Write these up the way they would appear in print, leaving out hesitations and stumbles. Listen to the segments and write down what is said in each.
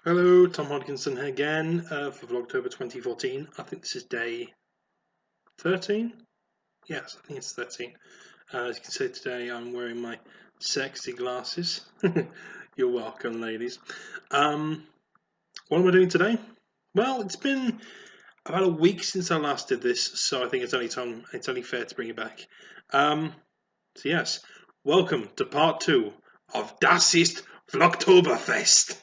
Hello, Tom Hodkinson here again for Vlogtober 2014. I think this is day 13? Yes, I think it's 13. As you can see today, I'm wearing my sexy glasses. You're welcome, ladies. What am I doing today? Well, it's been about a week since I last did this, so I think it's only fair to bring it back. So yes, welcome to part 2 of Das ist Vlogtoberfest.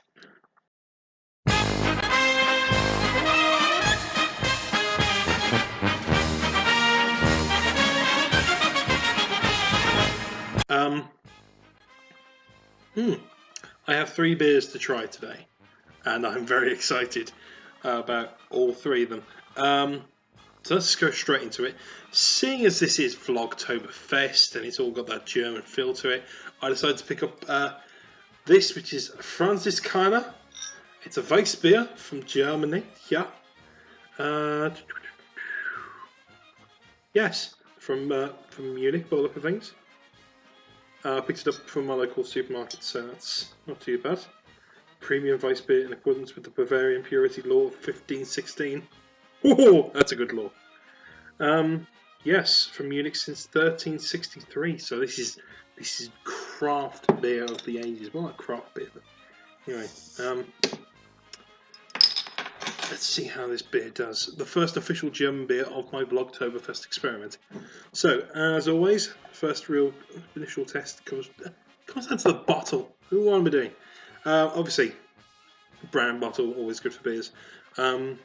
I have 3 beers to try today, and I'm very excited about all 3 of them. So let's go straight into it. Seeing as this is Vlogtoberfest and it's all got that German feel to it, I decided to pick up this, which is Franziskaner. It's a Weiss beer from Germany. Yeah. Yes, from Munich, by the look of things. I picked it up from my local supermarket, so that's not too bad. Premium Weiss beer in accordance with the Bavarian Purity Law of 1516. Oh, that's a good law. Yes, from Munich since 1363. So this is craft beer of the ages. Well, not craft beer, but anyway. Let's see how this beer does. The first official German beer of my Vlogtoberfest experiment. So, as always, first real initial test comes down to the bottle. What am I doing? Obviously, brown bottle, always good for beers. The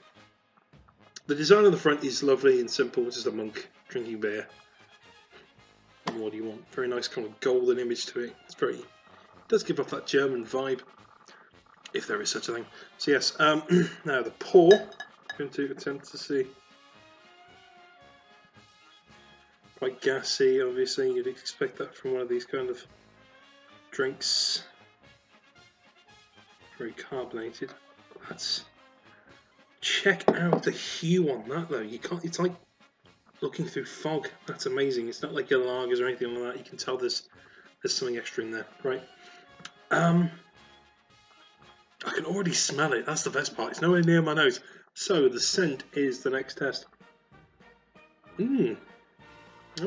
design on the front is lovely and simple. It's just a monk drinking beer. What do you want? Very nice kind of golden image to it. It does give off that German vibe, if there is such a thing. So yes, now the pour. I'm going to attempt to see. Quite gassy, obviously. You'd expect that from one of these kind of drinks. Very carbonated. Check out the hue on that, though. You can't. It's like looking through fog. That's amazing. It's not like your lagers or anything like that. You can tell there's something extra in there, right? I can already smell it. That's the best part. It's nowhere near my nose. So the scent is the next test. I'm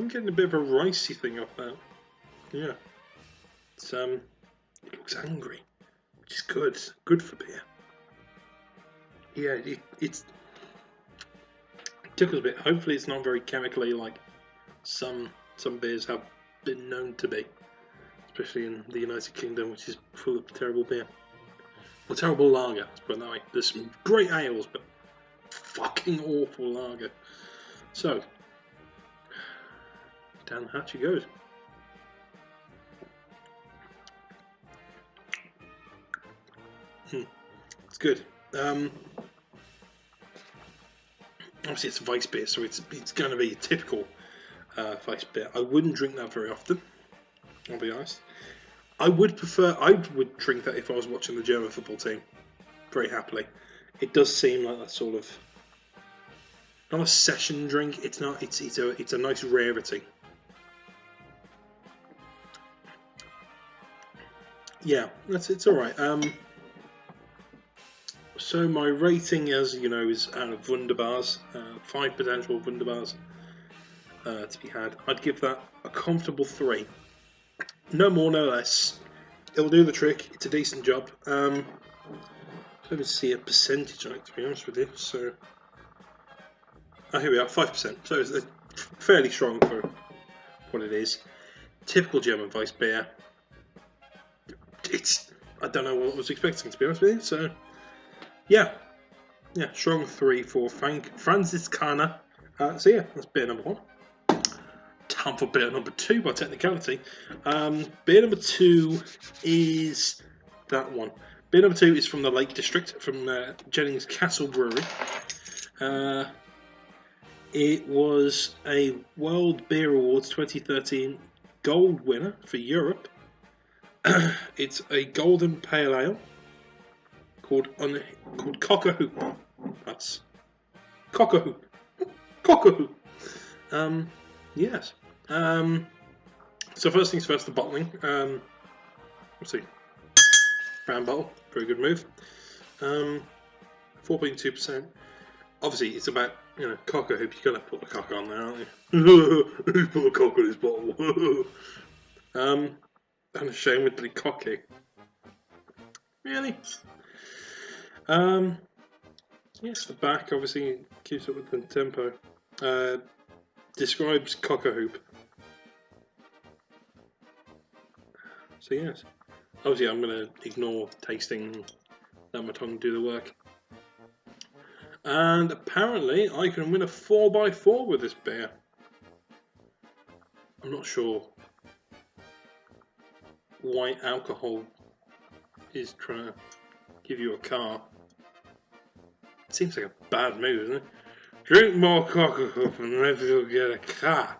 getting a bit of a ricey thing off that. Yeah. It looks angry, which is good. Good for beer. Yeah, it tickles a bit. Hopefully it's not very chemically like some beers have been known to be, especially in the United Kingdom, which is full of terrible beer. Well, terrible lager, let's put it that way. There's some great ales, but fucking awful lager. So, down the hatch it goes. It's good. Obviously it's a Weiss beer, so it's going to be a typical Weiss beer. I wouldn't drink that very often, I'll be honest. I would drink that if I was watching the German football team, very happily. It does seem like that sort of, not a session drink. It's not. It's a nice rarity. Yeah, it's all right. So my rating, as you know, is out of Wunderbars, 5 potential Wunderbars to be had. I'd give that a comfortable 3. No more, no less. It'll do the trick. It's a decent job. Let me see a percentage on it, to be honest with you. So, here we are, 5%. So it's fairly strong for what it is. Typical German Weiss beer. I don't know what I was expecting, to be honest with you. So, yeah, strong 3 for Franziskaner. So yeah, that's beer number 1. Time for beer number 2 by technicality. Beer number 2 is that one. Beer number 2 is from the Lake District, from Jennings Castle Brewery. It was a World Beer Awards 2013 gold winner for Europe. It's a golden pale ale called Cock-a-Hoop. That's Cock-a-Hoop. Cock-a-Hoop. Yes. So first things first, the bottling. Let's see. Brown bottle, very good move. 4.2%. Obviously, it's about, you know, cock a hoop. You gotta put the cock on there, aren't you? Who's put a cock on his bottle? Unashamedly cocky. Really? Yes, the back obviously keeps up with the tempo. Describes cock a hoop. So yes, obviously I'm gonna ignore tasting, let my tongue do the work. And apparently I can win a 4x4 with this beer. I'm not sure why alcohol is trying to give you a car. It seems like a bad move, isn't it? Drink more Coca-Cola and maybe you'll get a car.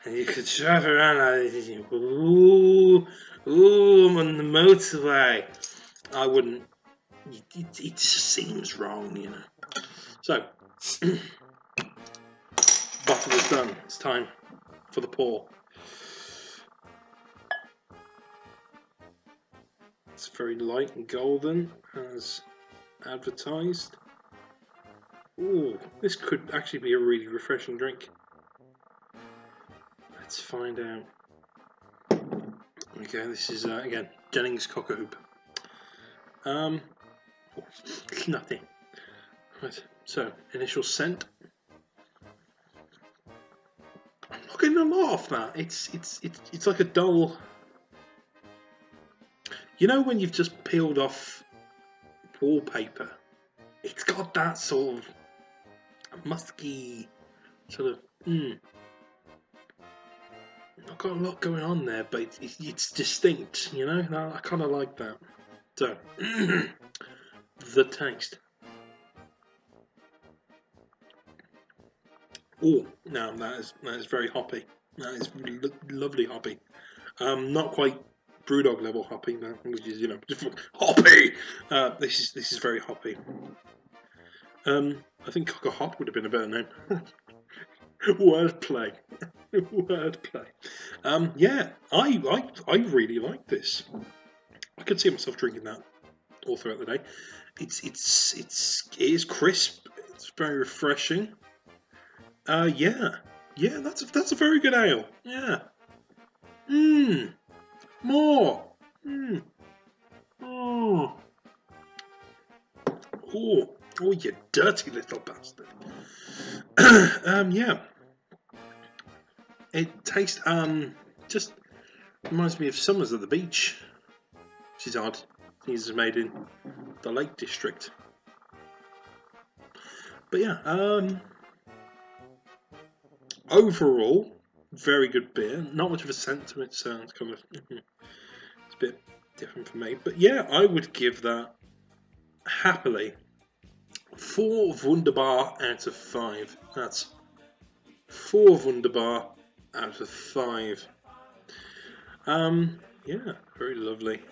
And you could drive around like this. Ooh, I'm on the motorway. I wouldn't. It just seems wrong, you know. So, bottle is done. It's time for the pour. It's very light and golden, as advertised. Ooh, this could actually be a really refreshing drink. Let's find out. Okay, this is again Jennings Cock a Hoop. Nothing. Right. So initial scent. I'm not getting a lot off that. It's like a dull. You know when you've just peeled off wallpaper? It's got that sort of musky, sort of. Not got a lot going on there, but it's distinct. You know, I kind of like that. So the taste. Oh, now that is very hoppy. That is really lovely hoppy. Not quite Brewdog level hoppy, no, which is, you know, hoppy. This is very hoppy. I think Cock a Hop would have been a better name. Wordplay. Wordplay. Yeah, I really like this. I could see myself drinking that all throughout the day. It is crisp. It's very refreshing. Yeah, that's a very good ale. Yeah. More. Oh, you dirty little bastard. Yeah. It tastes just reminds me of Summers at the Beach, which is odd. These is made in the Lake District. But yeah, overall, very good beer. Not much of a scent to it, so it's kind of it's a bit different for me. But yeah, I would give that happily 4 Wunderbar out of 5. That's 4 Wunderbar out of 5. Yeah, very lovely.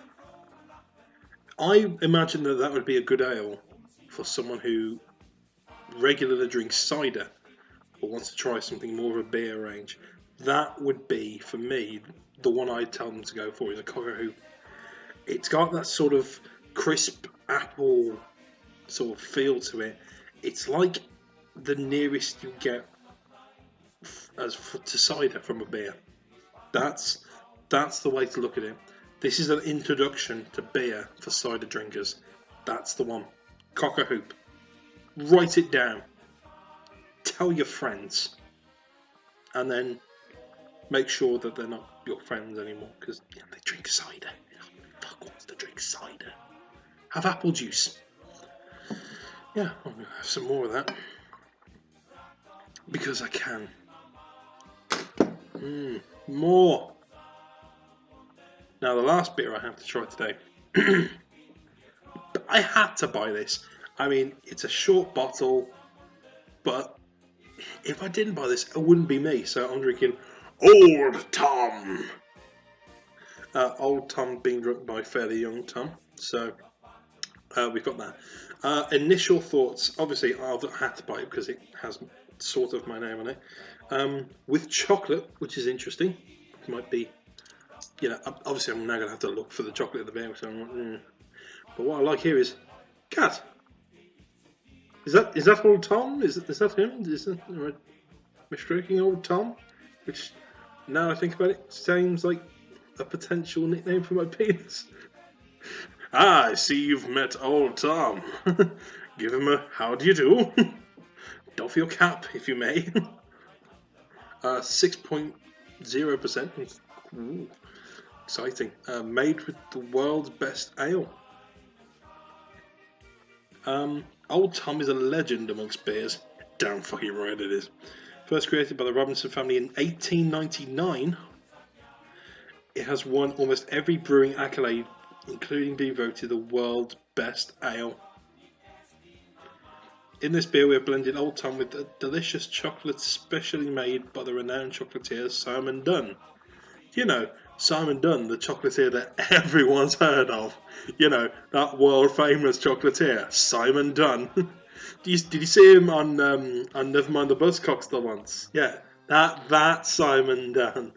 I imagine that would be a good ale for someone who regularly drinks cider or wants to try something more of a beer range. That would be, for me, the one I'd tell them to go for, is a Cock a Hoop. It's got that sort of crisp apple sort of feel to it. It's like the nearest you get to cider from a beer. That's the way to look at it. This is an introduction to beer for cider drinkers. That's the one. Cock a Hoop. Write it down. Tell your friends. And then make sure that they're not your friends anymore, because they drink cider. Fuck wants to drink cider. Have apple juice. Yeah, I'm going to have some more of that. Because I can. More. Now, the last beer I have to try today. I had to buy this. I mean, it's a short bottle, but if I didn't buy this, it wouldn't be me. So I'm drinking Old Thom. Old Thom being drunk by fairly young Thom. So we've got that. Initial thoughts. Obviously, I had to buy it because it has sort of my name on it. With chocolate, which is interesting. It might be, you know, obviously I'm now going to have to look for the chocolate at the beer. So but what I like here is cat. Is that old Thom? Is that him? Am I stroking old Thom? Which, now I think about it, sounds like a potential nickname for my penis. I see you've met old Thom. Give him a how do you do? Doff your cap, if you may. 6.0%. Ooh, exciting. Made with the world's best ale. Old Thom is a legend amongst beers. Damn fucking right it is. First created by the Robinson family in 1899, it has won almost every brewing accolade, including being voted the world's best ale. In this beer we have blended Old Thom with a delicious chocolate specially made by the renowned chocolatier Simon Dunn. You know, Simon Dunn, the chocolatier that everyone's heard of. You know, that world famous chocolatier, Simon Dunn. Did you see him on Nevermind the Buzzcocks once? Yeah, that Simon Dunn.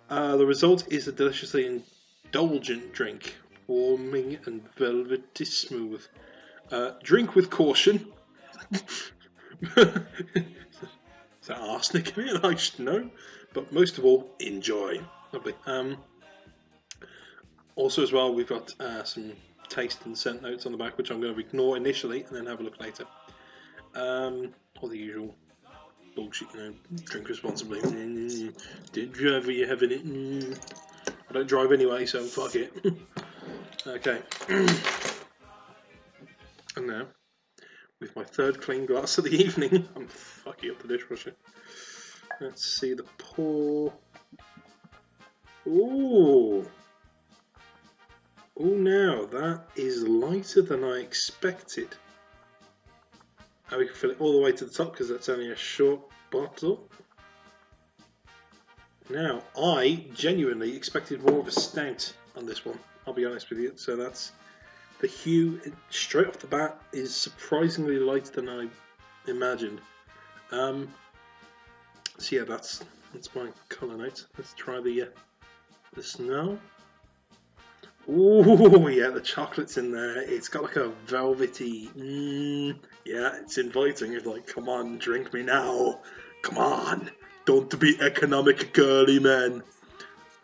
The result is a deliciously indulgent drink, warming and velvety smooth. Drink with caution. Is that arsenic in it? I should know. But most of all, enjoy. Lovely. Also, as well, we've got some taste and scent notes on the back, which I'm going to ignore initially and then have a look later. All the usual bullshit, you know, drink responsibly. Don't drive where you're having it. I don't drive anyway, so fuck it. Okay. And now, with my third clean glass of the evening, I'm fucking up the dishwasher. Let's see the pour. Ooh. Oh, now that is lighter than I expected. And we can fill it all the way to the top because that's only a short bottle. Now, I genuinely expected more of a stout on this one, I'll be honest with you. So that's the hue straight off the bat is surprisingly lighter than I imagined. So yeah, that's my colour note. Let's try the snow. Ooh, yeah, the chocolate's in there. It's got like a velvety, yeah, it's inviting. It's like, come on, drink me now. Come on, don't be economic girly men.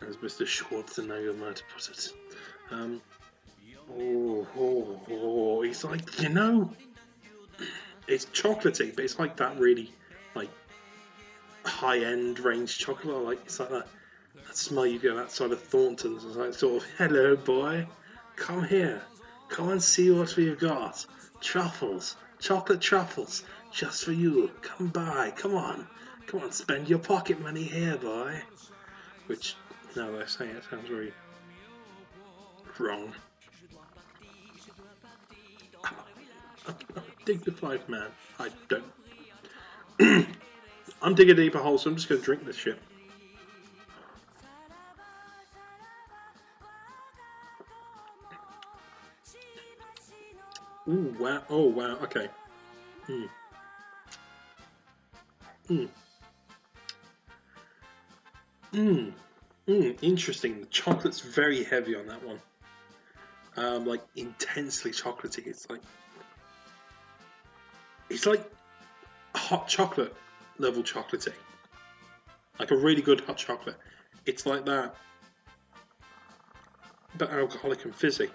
As Mr. Schwarzenegger might put it. It's like, you know, it's chocolatey, but it's like that really, like, high-end range chocolate. Like, it's like that smell you go outside of Thornton's. It's like sort of, hello boy, come here, come and see what we've got. Truffles, chocolate truffles, just for you. Come by, come on, spend your pocket money here, boy. Which, now that I say it, sounds very wrong. I'm a dignified man. I don't. I'm digging a deeper hole, so I'm just going to drink this shit. Ooh, wow. Oh, wow. Okay. Interesting. The chocolate's very heavy on that one. Like, intensely chocolatey. It's like hot chocolate level chocolatey. Like a really good hot chocolate. It's like that, but alcoholic and fizzy.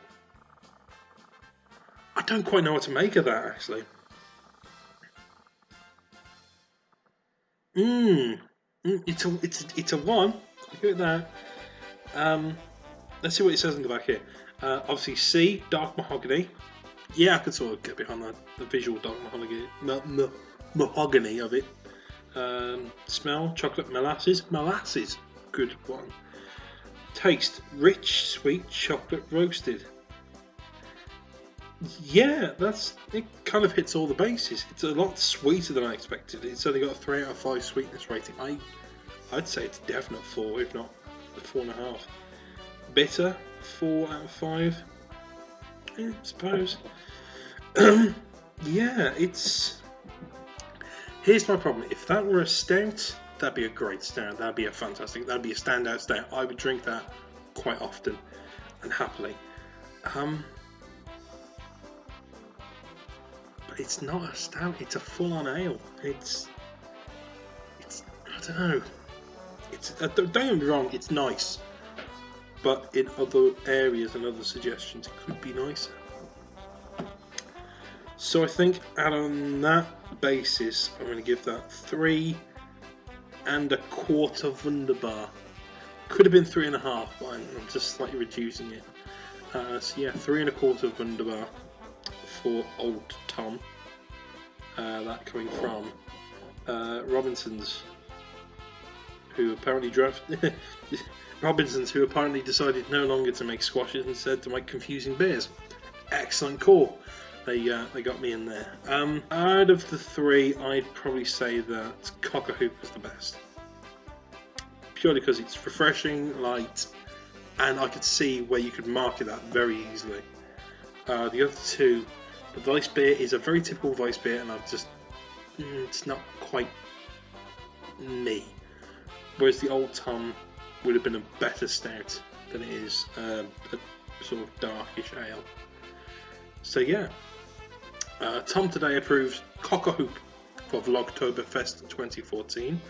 I don't quite know what to make of that, actually. It's a one. I'll give it that. Let's see what it says in the back here. Obviously, C, dark mahogany. Yeah, I could sort of get behind that. The visual dark mahogany of it. Smell, chocolate molasses. Molasses, good one. Taste, rich, sweet chocolate roasted. Yeah, it kind of hits all the bases. It's a lot sweeter than I expected. It's only got a 3 out of 5 sweetness rating. I'd say it's a definite 4, if not a 4.5. Bitter, 4 out of 5. Yeah, I suppose. Yeah, here's my problem. If that were a stout, that'd be a great stout. That'd be a standout stout. I would drink that quite often and happily. it's not a stout. It's a full-on ale. It's I don't know. It's don't get me wrong. It's nice, but in other areas and other suggestions, it could be nicer. So I think, on that basis, I'm going to give that 3 1/4 Wunderbar. Could have been 3.5, but I'm just slightly reducing it. So yeah, 3 1/4 Wunderbar for Old Thom. That coming from Robinsons, who apparently decided no longer to make squashes, instead to make confusing beers. Excellent call. They got me in there. Out of the 3, I'd probably say that Cock-a-Hoop was the best. Purely because it's refreshing, light, and I could see where you could market that very easily. The other 2, the Weiss beer is a very typical Weiss beer, and it's not quite me. Whereas the Old Thom would have been a better stout than it is a sort of darkish ale. So yeah, Thom today approves Cock-a-Hoop for Vlogtoberfest 2014.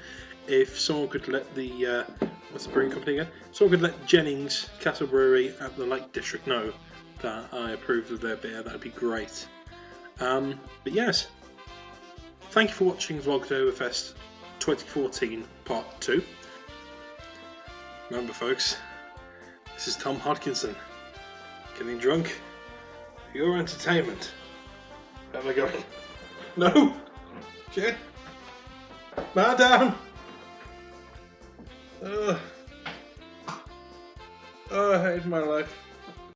If someone could let the what's the brewing company again? Someone could let Jennings Castle Brewery at the Lake District know that I approve of their beer, that'd be great. But yes, thank you for watching Vlogtoberfest 2014 Part 2. Remember folks, this is Thom Hodkinson, getting drunk for your entertainment. Where am I going? No! Shit! Man down! Oh, I hate my life.